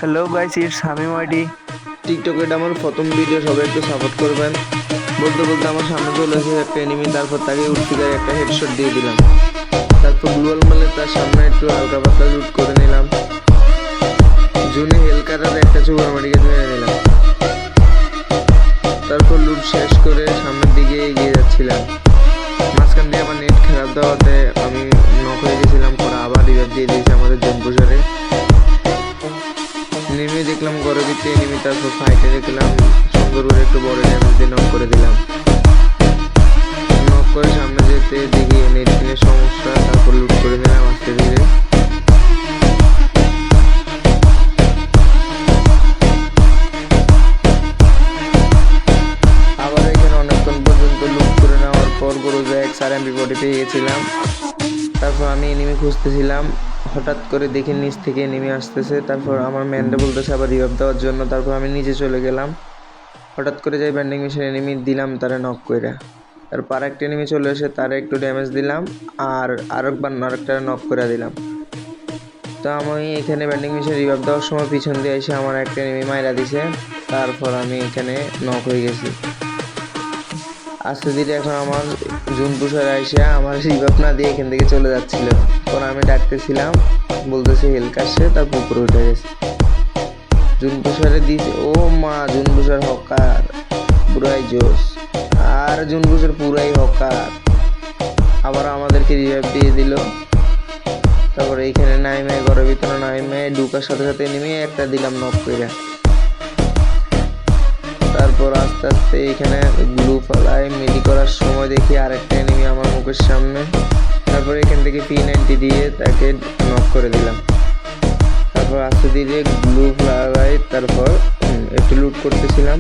Hello guys, it's Hamim ID. টিকটকে এটা আমার প্রথম ভিডিও, সবাই একটু সাপোর্ট করবেন। বলতে বলতে আমার সামনে চলে এসে একটা এনিমি, তারপর তাকে উঠতে গিয়ে একটা হেডশট দিয়ে দিলাম। তারপর গ্লুয়াল মারলে তার সামনে একটু হালকা পাতলা লুট করে নিলাম। জুনে হেলকাটার একটা সুপার মার্কেট মেরে নিলাম। তারপর লুট শেষ করে সামনের দিকে এগিয়ে যাচ্ছিলাম। মাঝখান দিয়ে আমার নেট খারাপ দেওয়াতে আমি নক হয়ে গেছিলাম। পরে আবার রিভাইভ দিয়ে দিয়েছি আমাদের জম্পুসারে। নেমে দেখলাম ঘরের ভিতরে এনিমি, তারপর ফাইটে দেখলাম সুন্দর করে একটু বড় ড্যামেজ দিয়ে নক করে দিলাম। নক করে সামনে যেতে দেখি নেটের সমস্যা, তারপর লুট করে দিলাম আস্তে ধীরে। আবার এখানে অনেকক্ষণ পর্যন্ত লুট করে নেওয়ার পর গরুজা আর MP40 পেয়ে গেছিলাম। তারপর আমি এনিমি খুঁজতেছিলাম, হঠাৎ করে দেখি নিচ থেকে নেমে আসতেছে। তারপর আমার ম্যানডে বলতেছে আবার রিভাইভ দেওয়ার জন্য। তারপর আমি নিচে চলে গেলাম। হঠাৎ করে যাই ব্যান্ডিং মেশিন এনিমি দিলাম তারা নক কইরা। তারপর আরেকটা এনিমি চলে এসে তারা একটু ড্যামেজ দিলাম, আর আরেকটা নক করে দিলাম। তো আমি এখানে ব্যান্ডিং মেশিন রিভাইভ দেওয়ার সময় পিছন দিয়ে এসে আমার একটা এনিমি মাইরা দিছে। তারপর আমি এখানে নক হয়ে গেছি। আস্তে ধীরে এখন আমার জুন পুষার আইসা আমার রিভাইভ না দিয়ে এখান থেকে চলে যাচ্ছিল। তখন আমি ডাকতেছিলাম, বলতেছি হেলথ আসছে, তার পুকুরে উঠে গেছে। জুন পুষারে দিয়েছে। ও মা, জুন পুষার হকার পুরাই জোস, আর জুন পুষার পুরাই হকার। আবার আমাদেরকে রিভাইভ দিয়ে দিল। তারপরে এইখানে নাইমে ঘরের ভিতরে নাইমে ঢুকার সাথে সাথে নেমে একটা দিলাম নক কইরা। তারপর আস্তে আস্তে এখানে গ্লু ফেলায় মিডি করার সময় দেখি আরেকটা এনিমি আমার মুখের সামনে। তারপর এখান থেকে P90 দিয়ে তাকে নক করে দিলাম। তারপর আস্তে ধীরে গ্লু ফেলায় তারপর একটু লুট করতেছিলাম।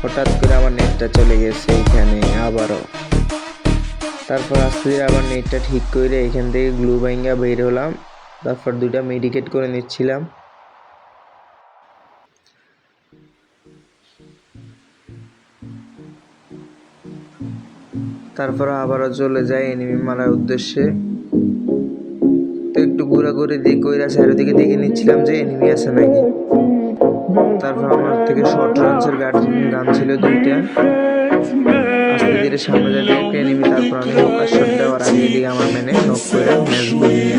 হঠাৎ করে আমার নেটটা চলে গেছে এইখানে আবারও। তারপর আস্তে ধীরে আবার নেটটা ঠিক করে এখান থেকে গ্লু ভাঙ্গা বের হলাম। তারপর দুইটা মেডিকেট করে নিচ্ছিলাম। তারপর আবারও চলে যায় এনিমি মারার উদ্দেশ্যে। তো একটু ঘোরাঘুরি দিয়ে কইরা চারিদিকে দেখে নিচ্ছিলাম যে এনিমি আছে নাকি। তারপর আমার থেকে শর্ট রেঞ্জের গান ছিল দুইটা। আস্তে ধীরে সামনে যাবে একটা এনিমি, তারপর আমি হকার শট দেওয়ার আগে দিকে আমার মেনে নক করে ম্যাচ বলিয়ে